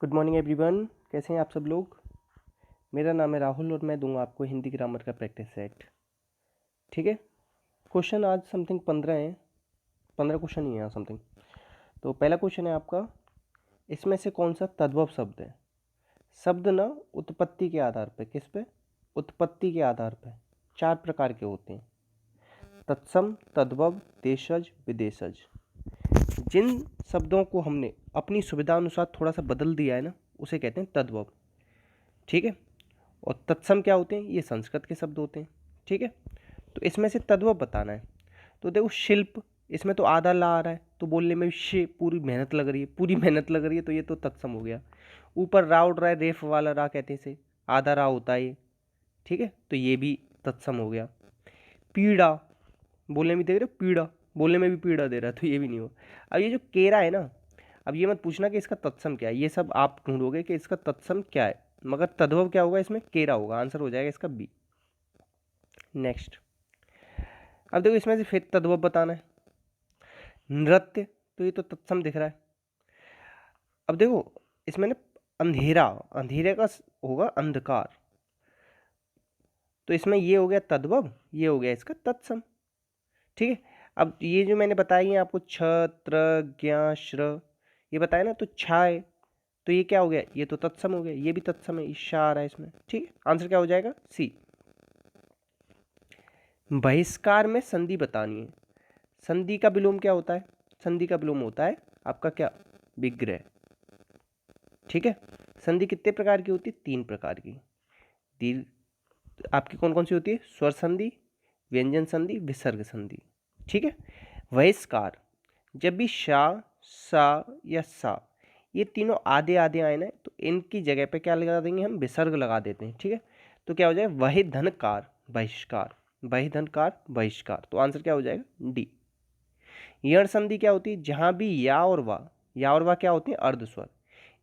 Good morning everyone. कैसे हैं आप सब लोग। मेरा नाम है राहुल और मैं दूंगा आपको हिंदी ग्रामर का प्रैक्टिस सेट। ठीक है। क्वेश्चन आज समथिंग 15 हैं, 15 क्वेश्चन ही हैं समथिंग। तो पहला क्वेश्चन है आपका, इसमें से कौन सा तद्भव शब्द है। शब्द ना उत्पत्ति के आधार पे, किस पे, उत्पत्ति के आधार पे 4 प्रकार के होते हैं, तत्सम, तद्भव, देशज, विदेशज। जिन शब्दों को हमने अपनी सुविधा अनुसार थोड़ा सा बदल दिया है ना, उसे कहते हैं तद्भव। ठीक है। और तत्सम क्या होते हैं, ये संस्कृत के शब्द होते हैं। ठीक है। तो इसमें से तद्भव बताना है। तो देखो शिल्प, इसमें तो आधा ला आ रहा है, तो बोलने में भी पूरी मेहनत लग रही है, पूरी मेहनत लग रही है, तो ये तो तत्सम हो गया। ऊपर रा उड़ रहा है, रेफ वाला रा कहते हैं इसे, आधा रा होता है ये। ठीक है, तो ये भी तत्सम हो गया। पीड़ा, बोलने में देख रहे हो, पीड़ा बोलने में भी पीड़ा दे रहा है, तो ये भी नहीं हो। अब ये जो केरा है ना, अब ये मत पूछना कि इसका तत्सम क्या है, ये सब आप ढूंढोगे कि इसका तत्सम क्या है, मगर तद्भव क्या होगा, इसमें केरा होगा। आंसर हो जाएगा इसका बी। नेक्स्ट, अब देखो इसमें से फिर तद्भव बताना है। नृत्य, तो ये तो तत्सम दिख रहा है। अब देखो इसमें ना अंधेरा, अंधेरे का होगा अंधकार, तो इसमें ये हो गया तद्भव, ये हो गया इसका तत्सम। ठीक है। अब ये जो मैंने बताई है आपको, छ, त्र, ज्ञ, श्र, ये बताया ना, तो छा है, तो ये क्या हो गया, ये तो तत्सम हो गया, ये भी तत्सम है, ईशा आ रहा है इसमें। ठीक है, आंसर क्या हो जाएगा, सी। बहिष्कार में संधि बतानी है। संधि का विलोम क्या होता है, संधि का विलोम होता है आपका क्या, विग्रह। ठीक है। संधि कितने प्रकार की होती है, 3 प्रकार की। दीर्घ आपकी कौन कौन सी होती है, स्वर संधि, व्यंजन संधि, विसर्ग संधि। ठीक है। बहिष्कार, जब भी शा, सा या सा, ये तीनों आधे आधे आए ना, तो इनकी जगह पे क्या लगा देंगे हम, विसर्ग लगा देते हैं। ठीक है। तो क्या हो जाए, वही धनकार बहिष्कार, वही धनकार बहिष्कार, तो आंसर क्या हो जाएगा, डी। यण संधि क्या होती है, जहां भी या और वा क्या होती है, अर्ध स्वर,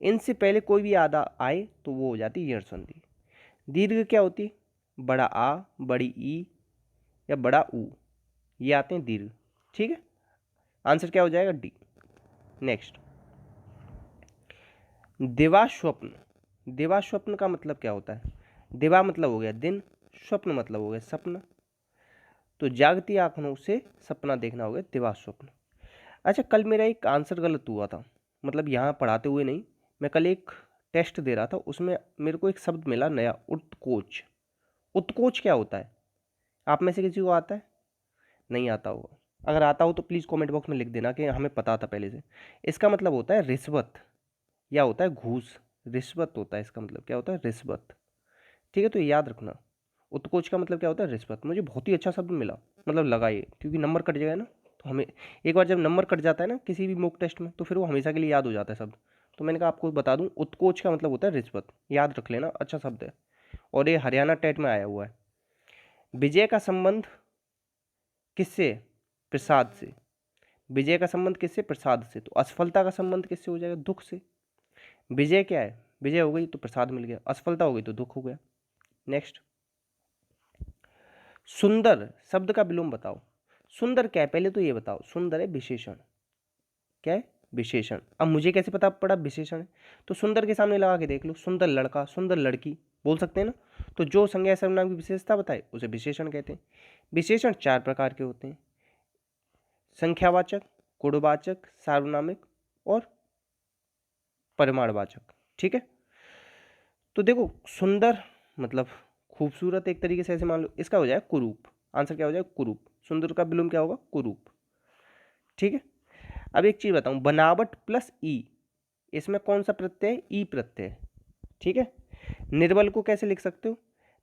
इनसे पहले कोई भी आधा आए तो वो हो जाती है यण संधि। दीर्घ क्या होती है, बड़ा आ, बड़ी ई या बड़ा ऊ, ये आते हैं दीर्घ। ठीक है, आंसर क्या हो जाएगा, डी। नेक्स्ट, दिवास्वप्न। दिवास्वप्न का मतलब क्या होता है, दिवा मतलब हो गया दिन, स्वप्न मतलब हो गया सपना, तो जागती आंखों से सपना देखना हो गया दिवास्वप्न। अच्छा, कल मेरा एक आंसर गलत हुआ था, मतलब यहाँ पढ़ाते हुए नहीं, मैं कल एक टेस्ट दे रहा था, उसमें मेरे को एक शब्द मिला नया, उत्कोच। उत्कोच क्या होता है, आप में से किसी को आता है, नहीं आता होगा, अगर आता हो तो प्लीज़ कमेंट बॉक्स में लिख देना कि हमें पता था पहले से। इसका मतलब होता है रिश्वत, या होता है घूस, रिश्वत होता है इसका मतलब, क्या होता है, रिश्वत। ठीक है, तो याद रखना, उत्कोच का मतलब क्या होता है, रिश्वत। मुझे बहुत ही अच्छा शब्द मिला, मतलब लगा ये, क्योंकि नंबर कट जाएगा ना, तो हमें एक बार जब नंबर कट जाता है ना किसी भी मॉक टेस्ट में, तो फिर वो हमेशा के लिए याद हो जाता है शब्द। तो मैंने कहा आपको बता दूं, उत्कोच का मतलब होता है रिश्वत, याद रख लेना, अच्छा शब्द है, और ये हरियाणा टेट में आया हुआ है। विजय का संबंध किससे, प्रसाद से। विजय का संबंध किससे, प्रसाद से, तो असफलता का संबंध किससे हो जाएगा, दुख से। विजय क्या है, विजय हो गई तो प्रसाद मिल गया, असफलता हो गई तो दुख हो गया। नेक्स्ट, सुंदर शब्द का विलोम बताओ। सुंदर क्या है, पहले तो ये बताओ, सुंदर है विशेषण, क्या है, विशेषण। अब मुझे कैसे पता पड़ा विशेषण है, तो सुंदर के सामने लगा के देख लो, सुंदर लड़का, सुंदर लड़की बोल सकते हैं ना, तो जो संज्ञा सर्वनाम की विशेषता बताए उसे विशेषण कहते हैं। विशेषण 4 प्रकार के होते हैं, संख्यावाचक, गुणवाचक, सार्वनामिक और परिमाणवाचक। ठीक है। तो देखो सुंदर मतलब खूबसूरत, एक तरीके से ऐसे मान लो, इसका हो जाएगा कुरूप। आंसर क्या हो जाएगा, कुरूप। सुंदर का विलोम क्या होगा, कुरूप। ठीक है। अब एक चीज बताऊं, बनावट प्लस ई, इसमें कौन सा प्रत्यय है, ई प्रत्यय है। ठीक है। निर्बल को कैसे लिख सकते हो,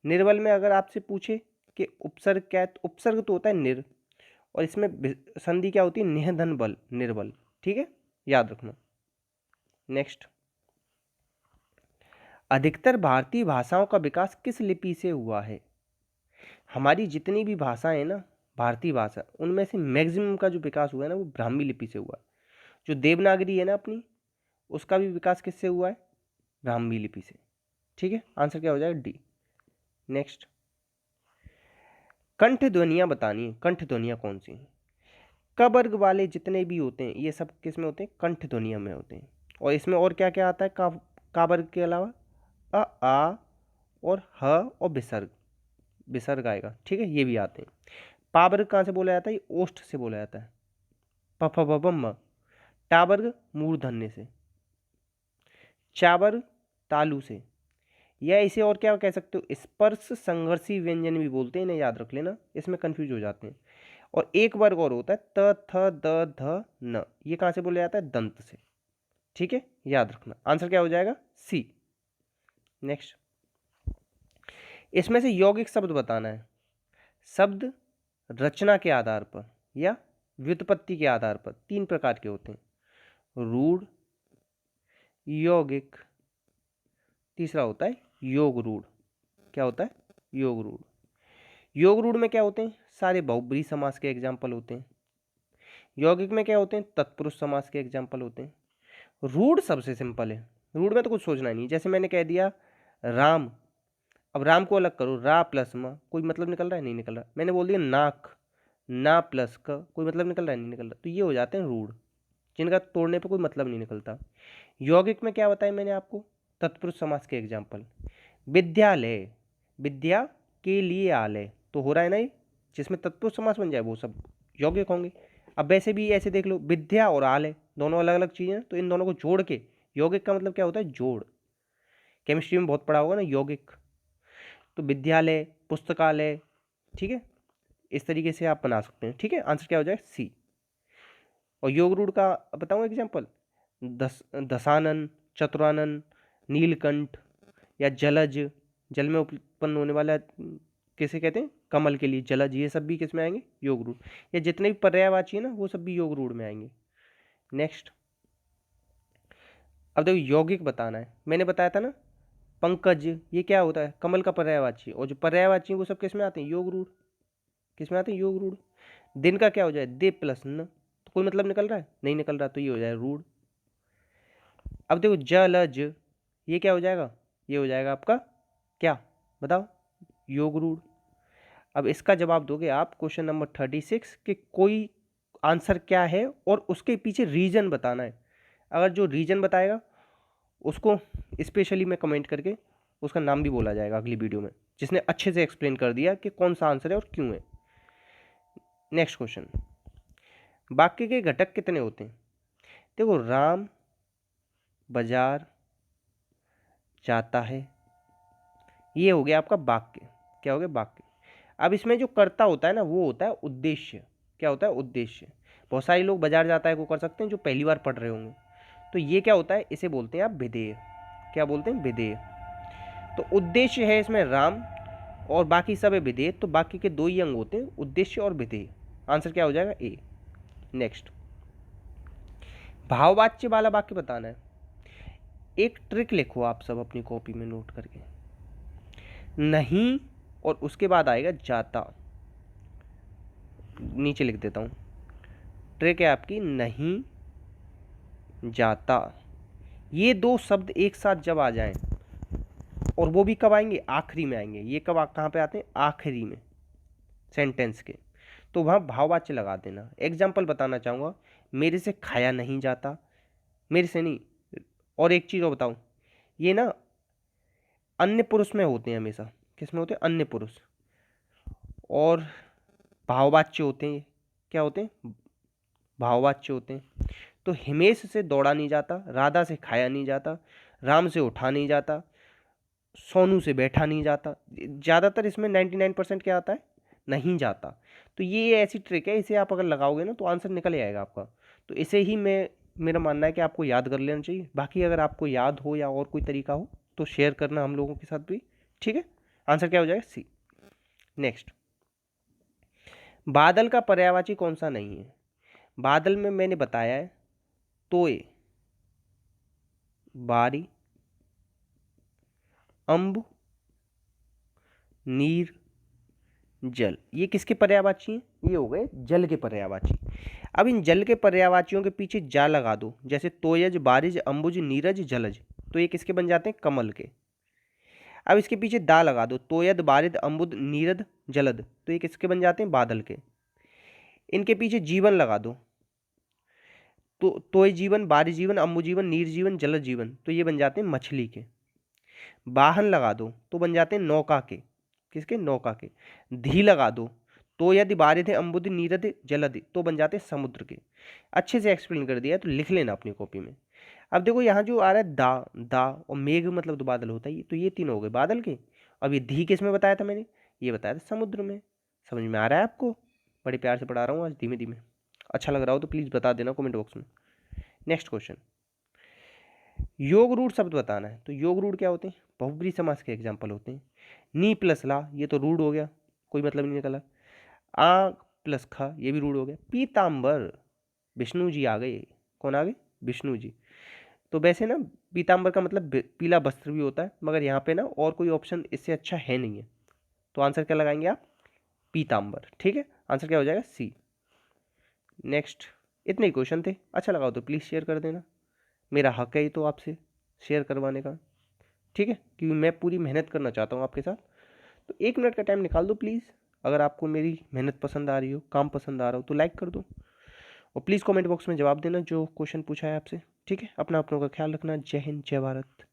निर्बल में अगर आपसे पूछे कि उपसर्ग क्या है, तो उपसर्ग तो होता है निर, और इसमें संधि क्या होती है, निह धन बल, निर्बल। ठीक है, याद रखना। नेक्स्ट, अधिकतर भारतीय भाषाओं का विकास किस लिपि से हुआ है। हमारी जितनी भी भाषाएं हैं ना, भारतीय भाषा, उनमें से मैक्सिमम का जो विकास हुआ है ना, वो ब्राह्मी लिपि से हुआ है। जो देवनागरी है ना अपनी, उसका भी विकास किससे हुआ है, ब्राह्मी लिपि से। ठीक है, आंसर क्या हो जाएगा, डी। नेक्स्ट, कंठ ध्वनियां बतानी है, कंठ ध्वनियां कौन सी हैं। क वर्ग वाले जितने भी होते हैं, ये सब किस में होते हैं, कंठ ध्वनिया में होते हैं। और इसमें और क्या क्या आता है, का का वर्ग के अलावा अ, आ और ह और विसर्ग आएगा, ठीक है, ये भी आते हैं। पा वर्ग कहाँ से बोला जाता है? ये ओष्ठ से बोला जाता है। प फ ब ब म। टा वर्ग मूर्धन्य से। चा वर्ग तालु से। या इसे और क्या कह सकते हो? स्पर्श संघर्षी व्यंजन भी बोलते हैं, इन्हें याद रख लेना, इसमें कंफ्यूज हो जाते हैं। और एक वर्ग और होता है त थ द ध न, ये कहाँ से बोला जाता है? दंत से, ठीक है, याद रखना। आंसर क्या हो जाएगा? सी। नेक्स्ट, इसमें से यौगिक शब्द बताना है। शब्द रचना के आधार पर या व्युत्पत्ति के आधार पर 3 प्रकार के होते हैं, रूढ़, यौगिक, तीसरा होता है योग रूढ़। क्या होता है? योग रूढ़। योग रूढ़ में क्या होते हैं? सारे बहुब्रीहि समास के एग्जाम्पल होते हैं। यौगिक में क्या होते हैं? तत्पुरुष समास के एग्जाम्पल होते हैं। रूढ़ सबसे सिंपल है, रूढ़ में तो कुछ सोचना नहीं। जैसे मैंने कह दिया राम, अब राम को अलग करो, रा प्लस म, कोई मतलब निकल रहा है? नहीं निकल रहा। मैंने बोल दिया नाक, ना प्लस का, कोई मतलब निकल रहा है? नहीं निकल रहा। तो ये हो जाते हैं रूढ़, जिनका तोड़ने पर कोई मतलब नहीं निकलता। यौगिक में क्या बताया मैंने आपको? तत्पुरुष समास के एग्जाम्पल। विद्यालय, विद्या के लिए आलय, तो हो रहा है ना ये, जिसमें तत्पुरुष समास बन जाए वो सब यौगिक होंगे। अब वैसे भी ऐसे देख लो, विद्या और आलय दोनों अलग अलग चीज़ें हैं, तो इन दोनों को जोड़ के यौगिक का मतलब क्या होता है? जोड़। केमिस्ट्री में बहुत पढ़ा होगा ना यौगिक। तो विद्यालय, पुस्तकालय, ठीक है, इस तरीके से आप बना सकते हैं, ठीक है। आंसर क्या हो जाए? सी। और योग रूढ़ का बताऊँ एग्जाम्पल? दशानन, चतुरानन, नीलकंठ या जलज, जल में उत्पन्न होने वाला किसे कहते हैं? कमल के लिए जलज, ये सब भी किस में आएंगे? योग रूढ़। या जितने भी पर्यायवाची है ना, वो सब भी योग रूढ़ में आएंगे। नेक्स्ट, अब देखो यौगिक बताना है। मैंने बताया था ना पंकज, ये क्या होता है? कमल का पर्यायवाची। और जो पर्यायवाची वो सब किस में आते हैं? योग रूढ़। किस में आते हैं? योग रूढ़। दिन का क्या हो जाए? दे प्लस न, तो कोई मतलब निकल रहा है? नहीं निकल रहा, तो ये हो जाए रूढ़। अब देखो जलज, ये क्या हो जाएगा? ये हो जाएगा आपका क्या? बताओ, योग रूढ़। अब इसका जवाब दोगे आप क्वेश्चन नंबर 36 कि कोई आंसर क्या है और उसके पीछे रीजन बताना है। अगर जो रीजन बताएगा उसको स्पेशली मैं कमेंट करके उसका नाम भी बोला जाएगा अगली वीडियो में, जिसने अच्छे से एक्सप्लेन कर दिया कि कौन सा आंसर है और क्यों है। नेक्स्ट क्वेश्चन, वाक्य के घटक कितने होते हैं? देखो, राम बाजार जाता है, ये हो गया आपका वाक्य। क्या हो गया? वाक्य। अब इसमें जो कर्ता होता है ना, वो होता है उद्देश्य। क्या होता है? उद्देश्य। बहुत सारे लोग बाजार जाता है को कर सकते हैं जो पहली बार पढ़ रहे होंगे। तो ये क्या होता है? इसे बोलते हैं आप विधेय। क्या बोलते हैं? विधेय। तो उद्देश्य है इसमें राम और बाकी सब है विधेय, तो बाकी के 2 ही अंग होते हैं, उद्देश्य और विधेय। आंसर क्या हो जाएगा? ए। नेक्स्ट, भाववाच्य वाला वाक्य बताना है। एक ट्रिक लिखो आप सब अपनी कॉपी में नोट करके, नहीं और उसके बाद आएगा जाता। नीचे लिख देता हूँ, ट्रिक है आपकी, नहीं जाता। ये 2 शब्द एक साथ जब आ जाएं, और वो भी कब आएंगे? आखिरी में आएंगे। ये कब कहाँ पे आते हैं? आखिरी में सेंटेंस के, तो वहाँ भाववाच्य लगा देना। एग्जाम्पल बताना चाहूँगा, मेरे से खाया नहीं जाता, मेरे से नहीं। और एक चीज़ और बताऊँ, ये ना अन्य पुरुष में होते हैं हमेशा। किस में होते हैं? अन्य पुरुष। और भाववाच्य होते हैं। क्या होते हैं? भाववाच्य होते हैं। तो हिमेश से दौड़ा नहीं जाता, राधा से खाया नहीं जाता, राम से उठा नहीं जाता, सोनू से बैठा नहीं जाता। ज़्यादातर इसमें 99% क्या आता है? नहीं जाता। तो ये ऐसी ट्रिक है, इसे आप अगर लगाओगे ना तो आंसर निकल आएगा आपका। तो इसे ही मेरा मानना है कि आपको याद कर लेना चाहिए। बाकी अगर आपको याद हो या और कोई तरीका हो तो शेयर करना हम लोगों के साथ भी, ठीक है। आंसर क्या हो जाएगा? सी। नेक्स्ट, बादल का पर्यायवाची कौन सा नहीं है? बादल में मैंने बताया है तोय, बारी, अम्ब, नीर, जल। ये किसके पर्यायवाची हैं? ये हो गए जल के पर्यायवाची। अब इन जल के पर्यायवाचियों के पीछे जा लगा दो, जैसे तोयज, बारिज, अंबुज, नीरज, जलज, तो ये किसके बन जाते हैं? कमल के। अब इसके पीछे दा लगा दो, तोयद, बारिद, अम्बुद, नीरद, जलद, तो ये किसके बन जाते हैं? बादल के। इनके पीछे जीवन लगा दो, तोय जीवन, बारी जीवन, अम्बु जीवन, नीर जीवन, जलज जीवन, तो ये बन जाते हैं मछली के। वाहन लगा दो तो बन जाते हैं नौका के। किसके? नौका के। धी लगा दो तो यदि बारिद है, अम्बुद, नीरद, जलद, तो बन जाते हैं समुद्र के। अच्छे से एक्सप्लेन कर दिया है, तो लिख लेना अपनी कॉपी में। अब देखो यहाँ जो आ रहा है दा और मेघ मतलब तो बादल होता है, तो ये तीन हो गए बादल के। अब ये धी किस में बताया था मैंने? ये बताया था समुद्र में। समझ में आ रहा है आपको? बड़े प्यार से पढ़ा रहा हूँ आज, धीमे धीमे। अच्छा लग रहा हो तो प्लीज़ बता देना कमेंट बॉक्स में। नेक्स्ट क्वेश्चन, योग रूढ़ शब्द बताना है। तो योग रूढ़ क्या होते हैं? बहुब्रीहि समास के एग्जाम्पल होते हैं। नी प्लस ला, ये तो रूढ़ हो गया, कोई मतलब नहीं निकला। आ प्लस ख, ये भी रूढ़ हो गया। पीताम्बर, विष्णु जी आ गए। कौन आ गए? विष्णु जी। तो वैसे ना पीताम्बर का मतलब पीला वस्त्र भी होता है, मगर यहाँ पे ना और कोई ऑप्शन इससे अच्छा है नहीं है, तो आंसर क्या लगाएंगे आप? पीताम्बर। ठीक है, आंसर क्या हो जाएगा? सी। नेक्स्ट, इतने ही क्वेश्चन थे। अच्छा लगा तो प्लीज़ शेयर कर देना, मेरा हक है ये तो आपसे शेयर करवाने का। ठीक है, क्योंकि मैं पूरी मेहनत करना चाहता हूँ आपके साथ। तो 1 मिनट का टाइम निकाल दो प्लीज़। अगर आपको मेरी मेहनत पसंद आ रही हो, काम पसंद आ रहा हो, तो लाइक कर दो, और प्लीज़ कमेंट बॉक्स में जवाब देना जो क्वेश्चन पूछा है आपसे। ठीक है, अपना अपनों का ख्याल रखना। जय हिंद, जय भारत।